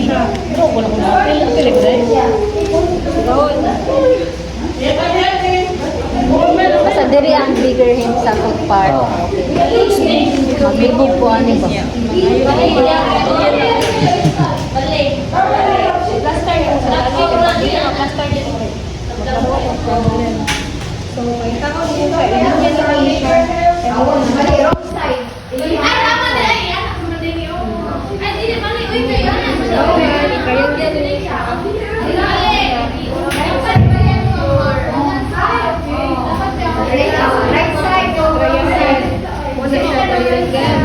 siya. Pero wala ko na. Pilig na eh. Basta diri ang bigger him sa food part. Magbibog po ano ba? So, may tao dito. Ilagyan sa t-shirt. Wrong side. Ay, tama na lang yan. Ay, hindi naman yung uy, kayo na. Kaya yan siya. Right side. Wala siya tayo again.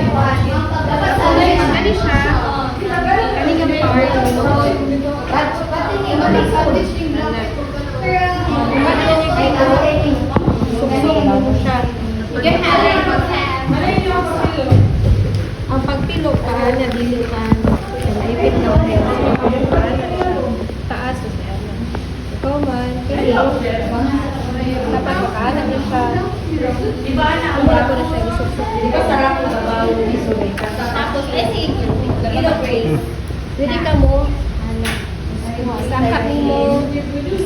Ano siya? Kaning ang part. Ang pagpilok para niya dili kan naipit na taas o siya. Ikaw man, kaya dapat makaanak niya siya. Hindi ko na siya isusok. Sarap na ba? Tapos, sige. Pwede ka mo, sakat mo,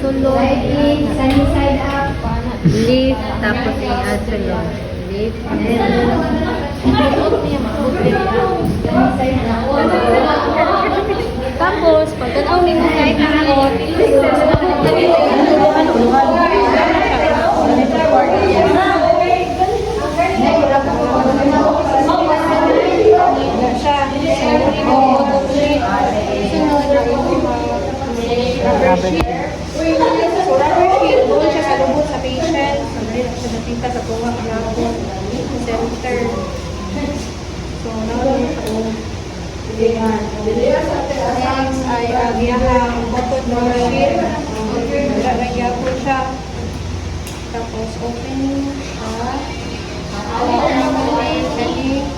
sulong, Sunny side up. Lift, tapos i-add sa yun. Lift, tapos, pag tanaw mo yung kahit nakakot, doon siya sa lubot sa patient. Sabi na siya natinta sa tunga ng center. So, naroon siya po. Next ay agiyahang botod ng sheet. Lagyan po siya. Tapos, opening siya. Ready.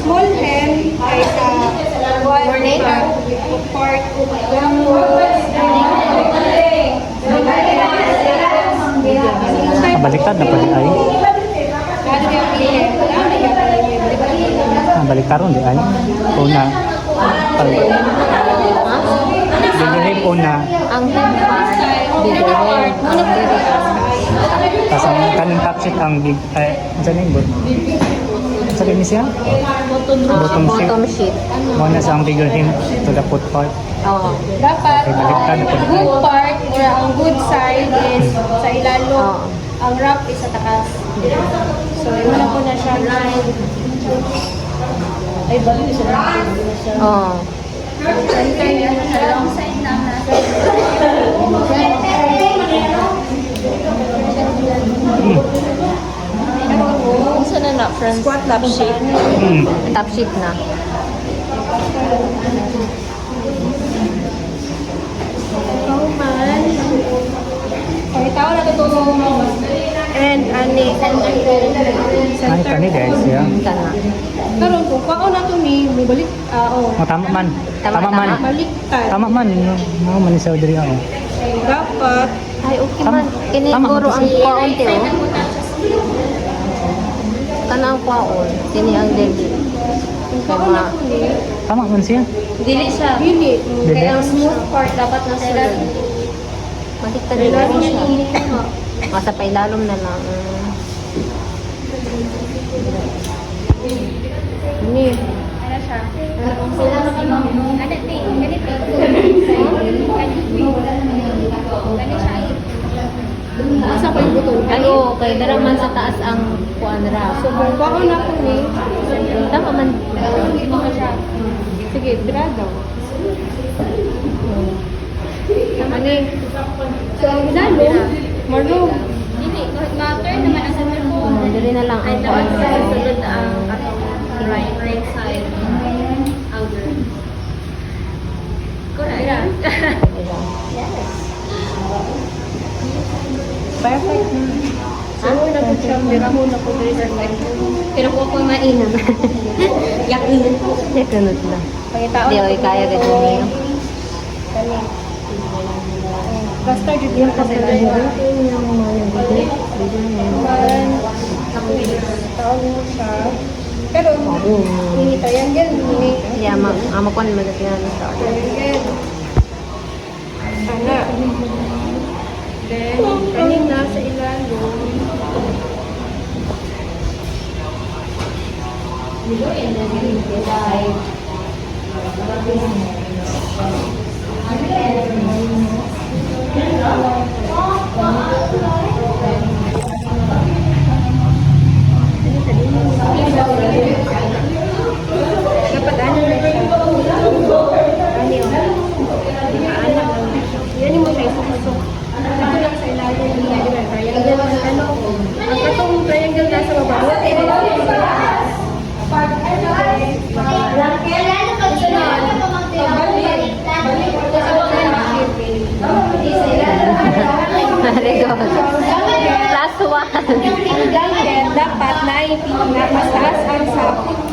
Small hem ay sa part Baliktad na pwede ay. Baliktaron di ay. Una. Bigyan una. ang food part, bigger him. Ang diri Tapos ang kaning top sheet ang big ay saan yung bot? Saan yung siya? bottom sheet. Muna sa ang bigger him to the foot part. Oo. dapat Okay, baliktad na pwede ay. good part or ang good side is sa ilalo. Oo. Ang wrap is sa takas. So, iwan ko na siya line. Ay, bali siya. Oo. Center niya na siya. Wrong side lang na. Kung saan na friends? Squat top sheet. Top sheet na. Ikaw man. Pagkitaw na tutulong mo. And ani. Ay, kani guys, ya. Kana. Karon kung pao na to ni, may balik. Oo. Oh, tama man. Tama, Tama man. Baliktad. Tama man. Mo man sa diri ako. Dapat. Ay, okay man. Kini Tama. guro ang kwaon te oh. Kana ang kwaon. Kini ang deli. Kung pao na to ni, Tama man siya. Dili siya. unit. Dili. Kaya ang smooth part dapat na sulod. Baliktad din Lalo siya. siya. Masa pa ilalom na lang. Ini. Ano siya? Ganito. Asa pa yung button? Ay, oo. Kaya dara man sa taas ang kuan ra. So kung pao na to ni, Tama man. sige, dira daw. Tama ni. So ang ilalo, marunong. Hindi, ma-turn naman ang sabi ko. Dili na lang ang kuan ra. right side. Outer. Correct. Perfect na. Ako na po siya, mirahon ako dito sa life. Pero kung ako mainam. Yakunot. Yakunot na. Pangitaon Hindi, oy, kaya ganyan niyo. Basta yun yung kasalanan. Taon mo siya. Pero, hindi tayo yan. Yeah, amo ko naman natin na start. Sana. Then, kanina sa ilalim. Dapat ano na siya. Ano yun? Anak lang na siya. Yan mo siya isusok. Ito lang sa ilalim niya. Triangle lang ano. Ang katong triangle nasa baba. Very good. Plus one. Then, dapat na mas taas ang sa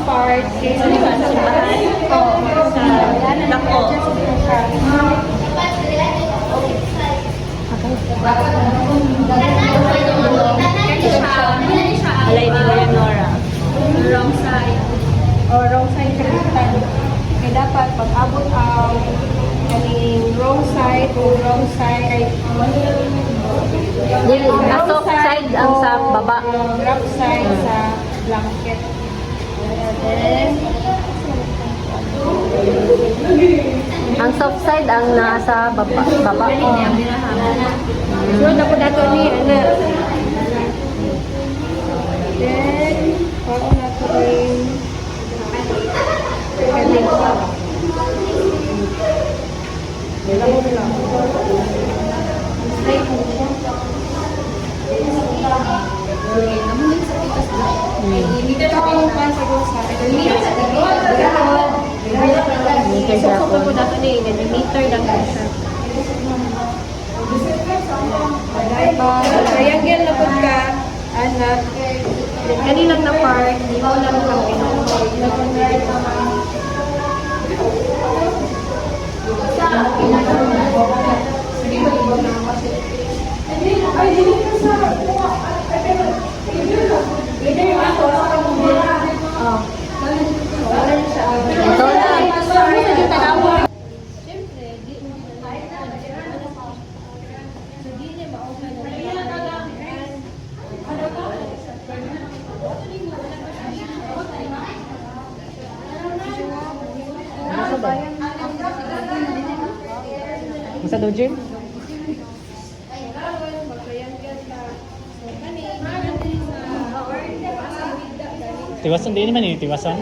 part kaysa sa taas. Sa lako. Alay ni Leonora. Wrong side. O wrong side kalimutan. Kaya dapat pag-abot ang kaning wrong side o wrong side ay Ang soft side ang sa baba. Rough side sa blanket. Then, Ang soft side ang nasa baba. sunod ako dato ni Ana. Then, ako nato rin kaning Meter So, Japon. kung dato ni meter lang siya. Triangle na po ka, anak. Kanilang na part, ikaw lang kang Ito na. Masa daw, Jim? Tiwasan din naman eh, tiwasan.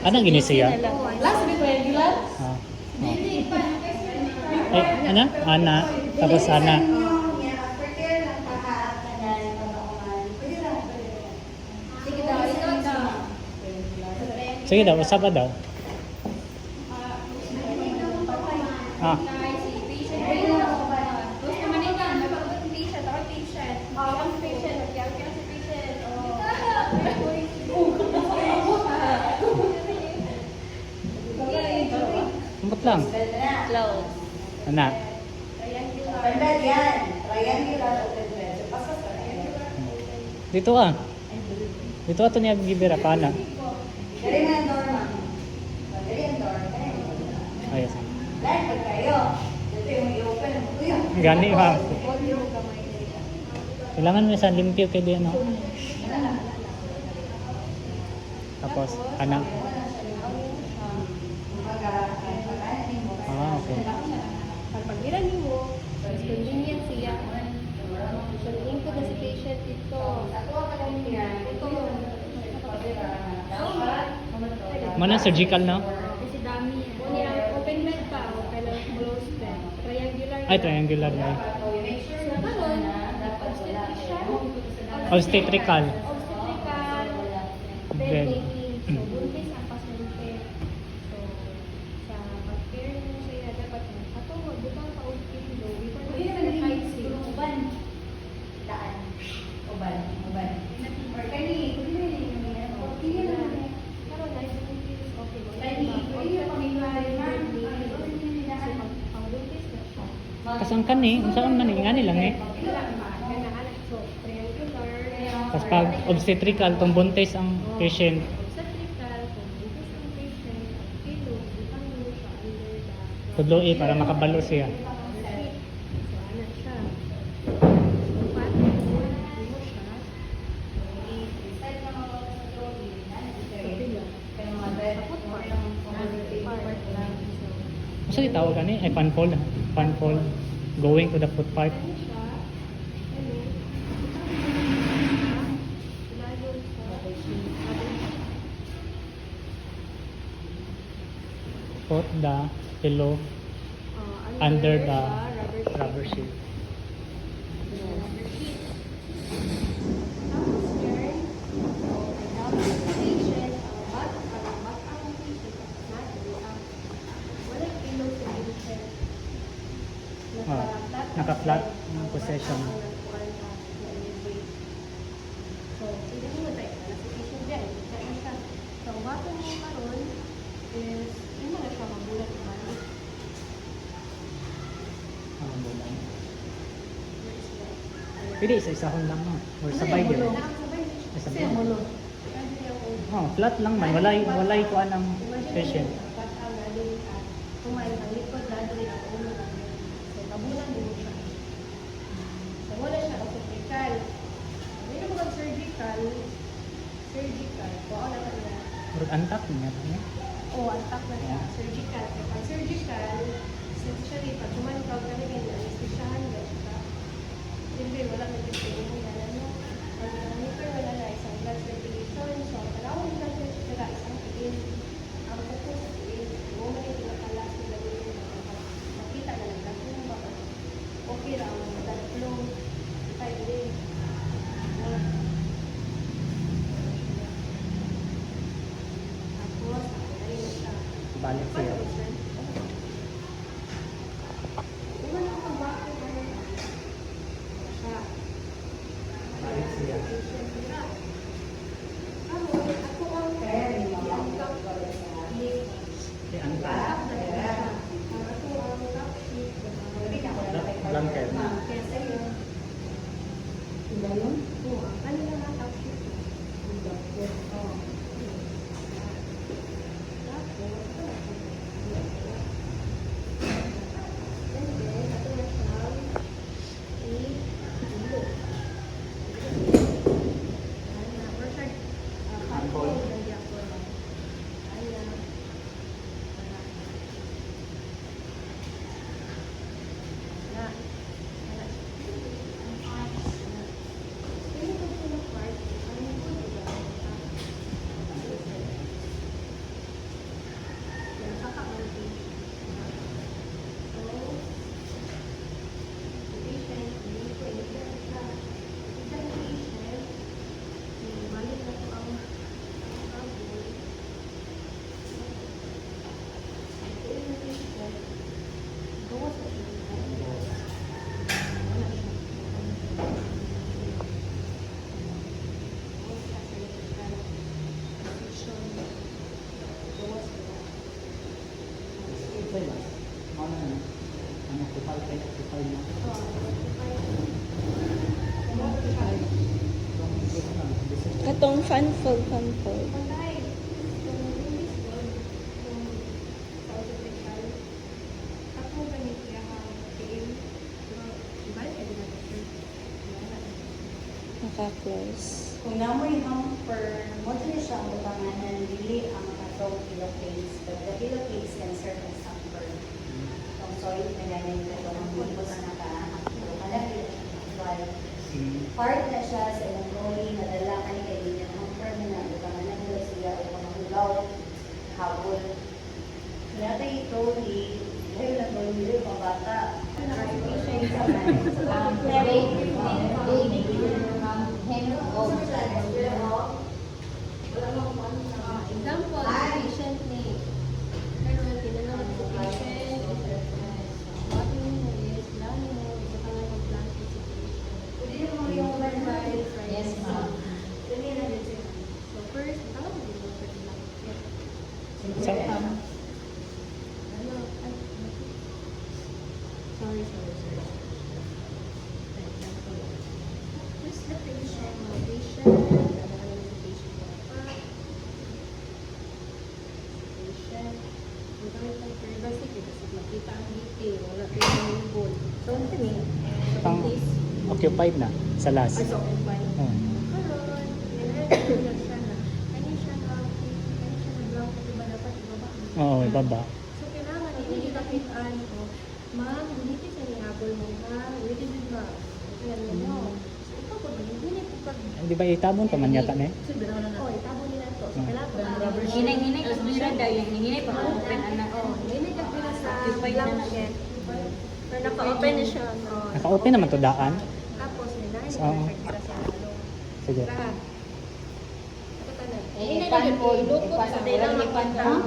Anong ginisiya? Ah. Eh, ano? Ana. Tapos Ana. Sige daw, usap daw. Ah. Ambot lang. Close. Ana. Dito ah. Dito ato niya gibira pa na. Ayos. Gani ha. Kailangan mo sa limpyo kay di ano. Tapos anak. Ah, okay. Pagbiran mo, mas convenient siya. Sundin ko na si patient ito. Ito. Mana surgical na? Kasi dami yan. Kung yung open bed pa, o kailangan closed bed. Triangular Ay, triangular na. So, karon, obstetrician, Obstetrical. obstetrical, bed Bed. making. So, buntis ang pasyente. So, sa pag-care mo siya, dapat katong butang pa og kilo. Before mo siya nag-height siya. Daan. Uban. Or kani, Karon, na buntis, okay mo. Pang-buntis na siya. Kasangkan eh. Saan man eh. Nga nilang eh. Wala pa. Ganaan. So, triangular. Tapos pag obstetrical, tong buntis ang patient. Obstetrical, kung buntis ang patient, kilo, butang mo siya under the Tudlo eh, para makabalo siya. So, anak siya. So, paano mo siya? Masa ditawag ani? Ay, panfold. Panfold. Going to the foot part. Put the pillow under the rubber sheet. Naka-flat ang possession. So, hindi mo tayo. Nasa-patient dyan. Kaya siya. So, ang bato mo karon is, hindi mo na siya mabulat naman. Ang bulan. Pwede isa-isahon lang no? Or sabay din. Ay, sabay. Oh, flat lang man. Walay ko ang patient. Kumain ang likod, dadali ang ulo. So, tabunan din siya. So, wala siya surgical. Hindi mo mag-surgical, kuha na niya. Murag antak niya. Oo, antak na siya. Surgical. Kaya pag surgical, essentially, pag kumantaw ka na ganyan, anesthesiahan na siya. Siyempre, wala na dito yung yan. Ano? Pag monitor, wala na isang blood circulation. So, palawag na siya isang tingin. Ang focus sa tingin. Kung mo yung pinakalas nila yun, makita na lang natin yung baka. Okay lang, blood flow. Tayo din. Tapos, ayun na siya. Balik siya. Balik siya. Si antak. Blanket. Katong fan fold. Naka-close. Kung namoy hamper, mo din siya ang utanganan, dili ang katong pillowcase. But the pillowcase can serve as hamper. Kung soil na ganyan ka itong hulbos na naka-hamper. Malaki na siya. But part na siya sa ilang rolling, nadala ka ni kay ng hamper na na utanganan nila siya o pangahulaw. slowly, slowly, pabata. Example, patient ni. Pero tinanong sa patient, what mo is, lalo mo, sa kanang mag-plan sa situation. Pwede mo yung verbal, Yes, ma'am. So first, tawag mo yung first lang. So, Ano, ay, sorry. Who's the patient? Patient. Magkakit ng privacy kasi makita ang detail. Wala tayong label. So, ano kami? pang occupied na sa last. So, occupied. Oh. Karon, nilagay siya na. Kanya siya na-blank na diba dapat ibaba? Oo, ibaba. So, kailangan hindi kapitaan ko, ma'am, hindi sa nihabol mo ha, waiting din ba? Kailangan mo. So, ikaw po, hindi po pag... Di ba itabon pa man yata na eh? Oh, itabon nila to. So, kailangan Hinay kasi bira dahil yung hinay pa open anak. hindi ka pila sa blanket. Pero naka-open na siya. No? Naka-open naman to daan. Tapos, may dahil So, na nagkita sa lalo. Sige. Lahat. Ito ka na. Ipanpon, Ipanpon.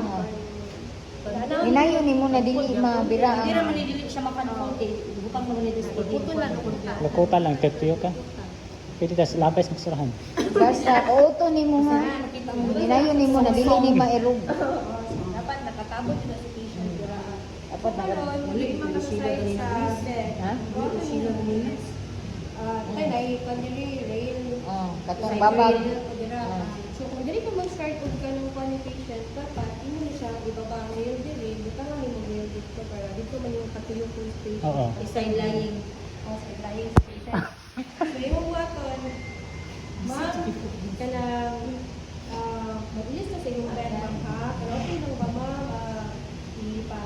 Inayon ni mo na dili mabira Hindi ang naman nidili siya makanunti. Bukang naman nidili sa Puto lang. Lukutan lang, tetyo ka. Pwede tas lapis magsurahan. basta auto ni mo ha. Inayon ni mo na dili ni mairog. Dapat nakatabot na si patient. Dapat na Karon, hindi makasasay sa bed. ha? Kanay, kandili, rail. Oh, katong babag. So, kung dili ka mag-start kung ka ng patient, dapat hindi siya ibaba ang rail dili, buta nga ni mo rail dito para dito man yung katulong kong patient. Oo. Isang lying. O, sa lying sa patient. So, yung waton, ma'am, kanang mabilis na sa yung bed, ma'am ha? Pero okay lang ba, ma'am? Ipa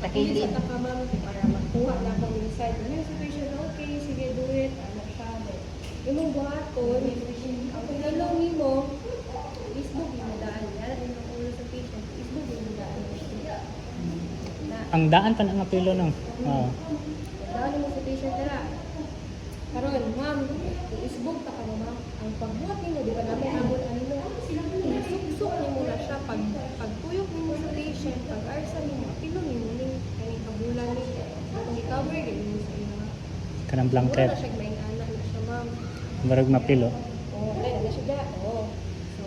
Takilin. sa ka, ma'am, para magkuha na akong inside. Ano yung situation na okay, sige, do it. Ano siya, imong buhaton, ang pinalong mo, isbog yung daan. Yan ang yung ulo sa patient, isbog yung daan. Na, Ang daan pa ng apelo ng. Oo. daan mo sa patient nila. Karon, ma'am, isbog ta ka mo, ma'am. Ang pagbuhat nimo, di ba namin abot ano mo? Isuk-suk nimo na siya. Pagtuyok nimo sa patient, pag-arsa nimo, apilo nimo ni kani kabulan ni. Kung i-cover, gawin mo sa ina. Kanang Wala blanket. na siya, may anak na siya, ma'am. Marag mapilo. Oo, kaya na siya dyan. Oo. So,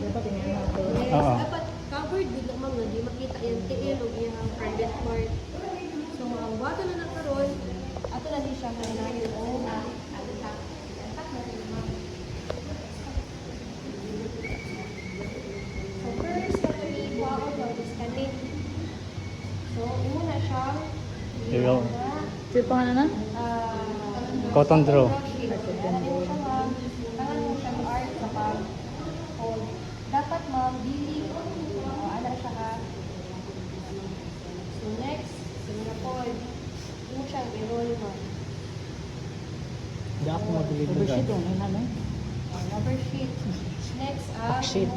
dapat yes, Oo. dapat covered dito, ma'am, na di makita yung tiil o yung private part. So, ang wato na nakaroon, ato na din siya mananayon. Oo, atak na rin, ma'am. So, first, dapat i-kuha ko daw, scanning. So, muna siya. Pero, Sino pa nga na? Cotton draw. Dapat ma'am, dili. Ala siya ha. So next, sinapod. Yung siyang i-roll ma'am. di ako mabilib na gan. Rubber sheet. Next, Backsheet.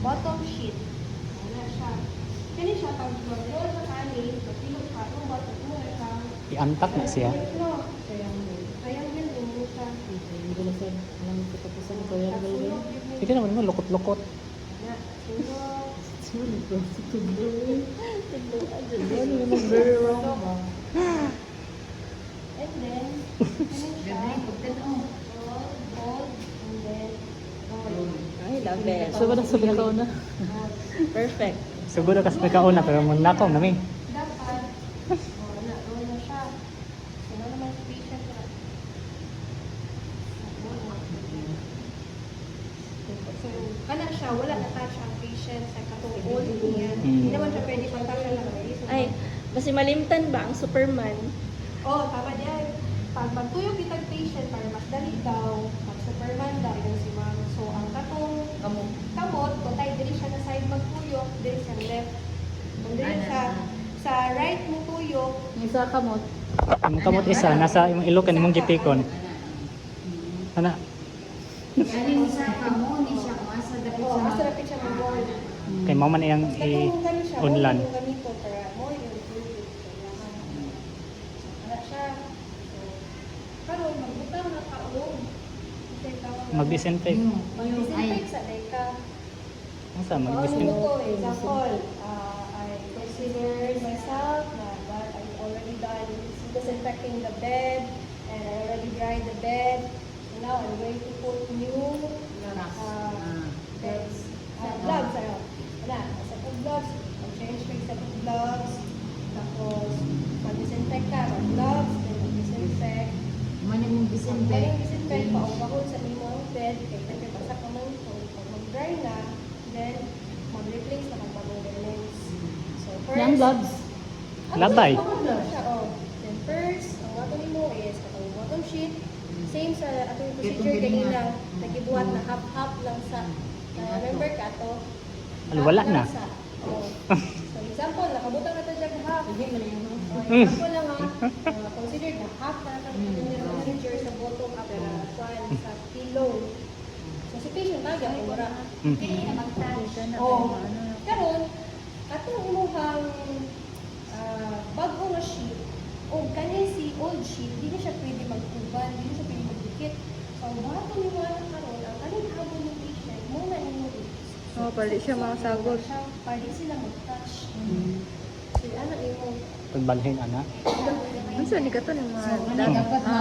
bottom sheet. Ala siya. Kani siya, pag mag-roll sa kanin, pag pilog ka, yung bottom mo na siya. Iantak na siya. No. Triangle din mo siya. Sige naman mo, lukot-lukot. Na, sunod. And then, ganun siya. Hold, and then, roll. Ay, love it. So, wala sabi ko na. Perfect. Siguro kasi may kauna, pero muna ko nami. Dapat, roll na siya. So, na naman si patient na. So, kana siya, wala na-touch ang patient sa katungkol niya. Hindi naman siya pwede pang-touch lang. Ay, mas malimtan ba ang Superman? Oh, tama yan. Pag magtuyok kitang patient, para mas dali daw, pag Superman daw, yun si ma'am. So, ang katong kamot, kung tayo dili siya na side magtuyok, dili siya left. Kung dili siya sa right mo tuyok, Yung sa kamot. Yung kamot isa, nasa yung ilokan imong gipikon. Ana, Ani sa kamo ni siya asa dapit oh, sa mas rapid siya mag-roll. kani mo man iyang i-unlan. Yung ganito para mo yung fluid. Wala siya. So, karon magbutang na kaulog. Mag-disinfect. Mag-disinfect sa deka. Ang sa Ano mag-disinfect. ko, example, I consider myself that I've already done disinfecting the bed and I already dried the bed. So now I'm going to put new beds. Gloves, ano? Wala, set of gloves. Mag-change ko yung set of gloves. Tapos, mag-disinfect ka. Mag-gloves, then mag-disinfect. Ang disinfect, paubahon sa imong bed. Kaya pwede pasak naman ito. Pag mag-dry na, then mag-replace na ng bagong garments. So first, Yung gloves. Labay. Then first, ang wato mo is katong bottom sheet. Same sa atong procedure kanina. Nagibuhat na half-half lang sa remember ka to? Wala na. So example, nakabutang na ito dyan half. Example lang ha. Consider na half na ito procedure sa bottom up sa pillow. So si patient tagya kung mura. Oh, karon atong imuhang bago nga sheet o kanya si old sheet, di na siya pwede magkuban, di na siya pwede magdikit. So, bago ni mo na karon ang kaning habol ng patient, muna nimo Pwede siya makasagol. Pwede sila mag-touch. So, ano imo? Pagbalhin ana. Ano sa ni kato ng mga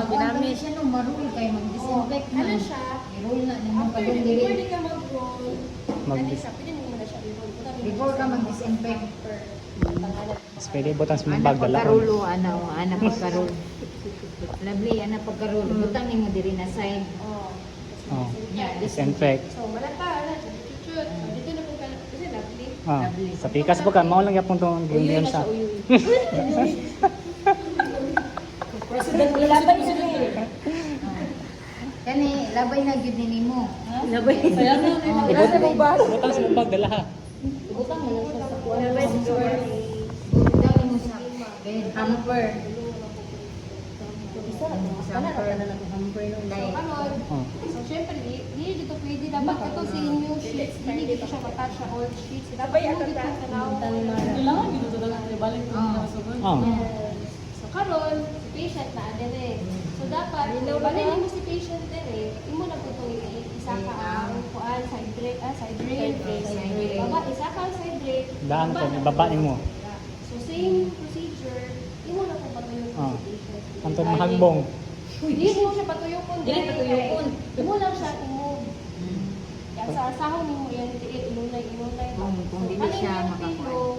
ginamit siya nung marul kay mag-disinfect na. Ano siya? I-roll na nimo After, pag before di ka mag-roll, Mag- ano siya, pwede mo na siya i-roll. Before ka mag-disinfect. Mas pwede butang sa mga bag dala. pagkarulo, ana pagkarul. Lovely, ana pagkarul. Butang nimo diri na side. Oh. Oh. Yeah, Disinfect. So, malata, ano, chuchut. Dito na po ka, kasi lovely. Ah, sa pikas po ka, mao lang yapon tong ginyon sa. President, ilabay na rin. Kani labay na gyud nimo. Labay. Butang sa mga bag dala ha. Butang mo lang sa kuwan. Ilabay sa door. Butang nimo sa bed hamper. Hamper. Like, Kanon, Oh. so syempre, di dito pwede dapat ito sa new sheets, hindi dito siya matouch sa old sheets. Dapat mo dito sa now. Oh. So karon, si patient na dire. So dapat, balin mo si patient dire, imo na po itong isa ka ang kuan, side drape, side drape. Baba, isa ka ang side drape. Daan ko, ibaba nimo. So same procedure, imo na po patuyo Oh. si patient. Antod mahagbong. Hindi mo siya patuyokon. Dili patuyokon. Imo lang siya i-move. Kaya sa asahon mo yan, inunay. Kung dili siya makakuan.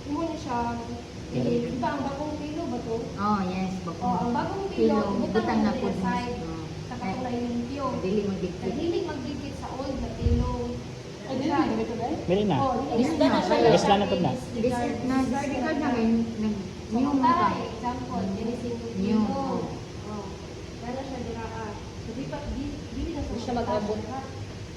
Imo na siya, iba ang bagong pilo ba to? oh yes, Ang bagong pilo, butang na po pud. sa side. Saka kung nailimpiyo. Dili magdikit. Naghilig magdikit sa old na pilo. Dili na. Discard na siya. Discard na po na. Discard na kay So, new mo ka. example, ginising ko New. pilo. Gana siya diraan. So, di na Siya mag-abot.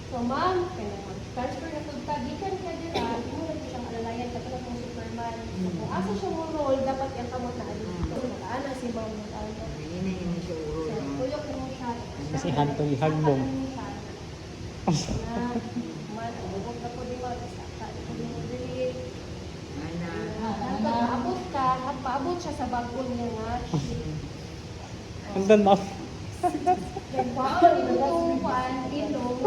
So, ma'am, kaya mag-transfer na ito ka, gikan ka diraan, imo na po siyang alalayan, katulad ng Superman. So, kung asa siya mo roll, dapat yung kamot na alito. Nakaana si ma'am mag-alto. Ayun na yun siya So, uro. tuyok mo siya. Kasi hantong ihagbong. Bubog na po di mo, sa ito di mo dili. Ana. Hanggang maabot ka, at maabot siya sa bagon niya nga. Andun ma. Then, wow, ito itong kuan, ilong.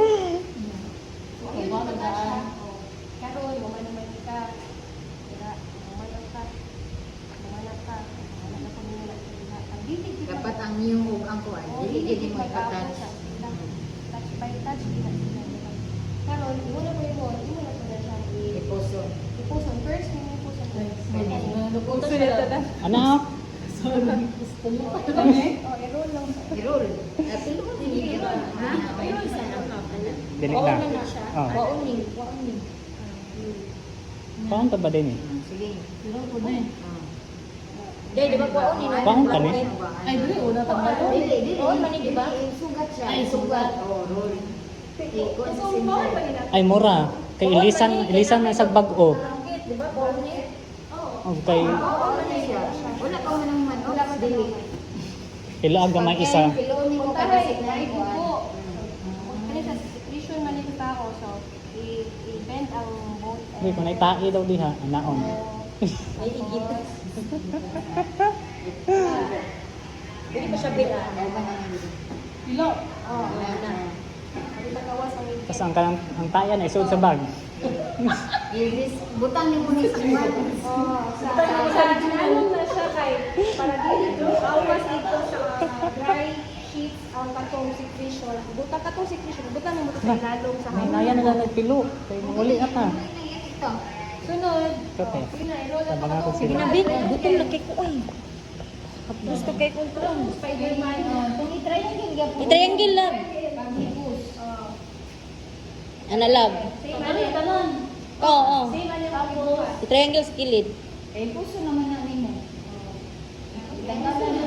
So, yun pa na siya. Karoon, mamanaman ka. Kaya, mamanak ka. Mamanak ka. Mamanak na po nila. Dapat ang new ug ang kuan. Dili gid mo ipa-touch. Touch by touch, di na sila. Karoon, imo na po yun, imo na po na siya. Ipuso. Ipuson. First, imo ipuson. Anak. Oh, i-roll lang. I-roll. Pilo ko dili ba? Ha? Dili Oo na. na siya. Oh. Waoning. Paano to ba din eh? Sige. Dahil di ba kuwaon Paano ka ni? Ay, dili una tambalo. Dili. Oo, mani di ba? Sugat siya. Ay, sugat. Oh, roll. Ikot So, bawal ba nila? Ay mura. Kay ilisan na sa bag-o. Di ba kuwaon niya? O kay Oo, ano siya? Wala ka man ang man-off. Dili. ilo aga may isa. Pilo ni mo Puntahay, kada ay kuan. buko. Kani sa secretion man ito tao. So, i-bend ang boat. Hindi, kung naitai daw diha, ang naon. Ay, igit. Hindi pa siya bila. Pilo. Oo. Hindi magawas ang igit. Tapos ang tayan ay suot sa bag. Butang niyo muna sa iwan. Oo. Sa ano na siya kay para dito. Awas dito sa dry sheets ang katong secretion. Buta katong secretion. Buta na mo ito sa ilalong sa May hangin. naya na nagpilo. Kaya uli na ta. Sunod. Kape. Sige na, irola Tabang pa ako katong sila. Ginabi, gutom na kay ko ay. Gusto kay ko ito. Spider-Man. Kung i-triangle gyud. I-triangle lang. Paghipos. Ana love. Same ano kanon. Oo. Same ano ang buka. I-triangle sa kilid. Kay puso naman na nimo. Tanggalan na.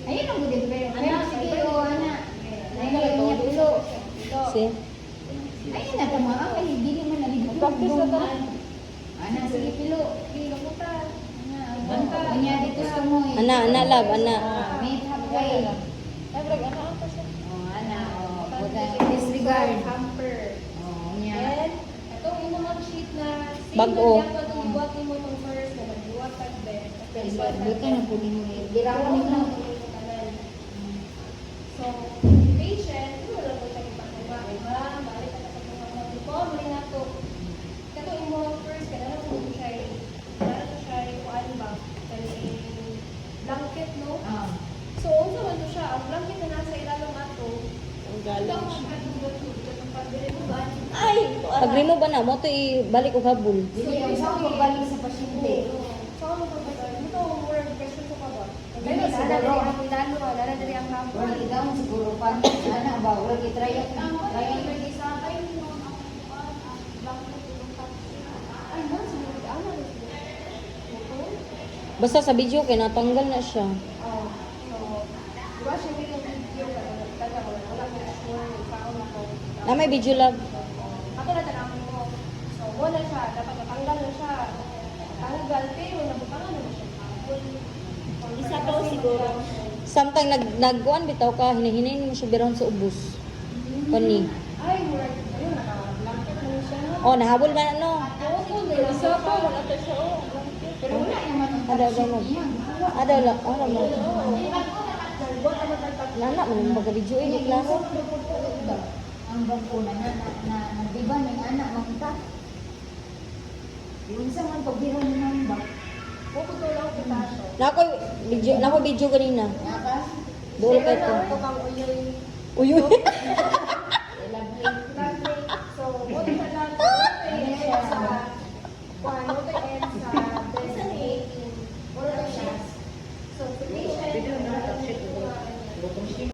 Ayun ang gud pero sige o ana. Nanggalan niya puso. See? Ayun na tama kay dili man na dito. Practice na to. Ana sige pilo. Pilo ko ta. Banta. Kanya dito sa mo. Ana love, ana. Meet halfway. Nagrag ano ang siya. Oh, ana. Oh, wag disregard. Hamper. Oh, nya. And itong imo mga sheet na Bag-o. itong ibuhat mo itong first na nagbuhat tag bed. Buta na po ni mo. Dira ko nimo. So, patient, wala lang po siya ipagawa. Iba, balik ka sa mga before, muli na to. Kato imo first, kaya na po siya kuan ba? Kaya blanket, no? Ah. So, unsa man to siya, ang blanket na nasa ilalong ato, ang galang siya. Ay! Pag remove ba na, mo ito ibalik o habol. Dili ang sa pagbalik sa pasyente. So, ano ba ba? Ito, word question ko pa ba? Dili Kaya siguro. dali ang ilalo, dali ang hamper. Wala ikaw siguro pa ana ba wala i-try Basta sa video kay natanggal na siya. Na may video love. Ako na tanawin mo. So, wala siya. Dapat natanggal na siya. Tanggal, pero nabutangan na siya. Isa to siguro. Samtang nagkuan bitaw ka, hinahinayin mo siya birahon sa ubos. Kani. Ay, murag. Ayun, naka-blanket na siya. Oh, nahabol man ano? Oo, isa pa. Wala to siya. Oh, blanket. pero wala naman ang Ada ganun. Ada la, ano mo? Nana man mga video ini klaro. ang bangko na di ba may anak makita yung isa man pagbiro mo ng bak Puputo lang kita siya. Nako video kanina. naka Dolo kay ko. Ito kang uyoy. Uy.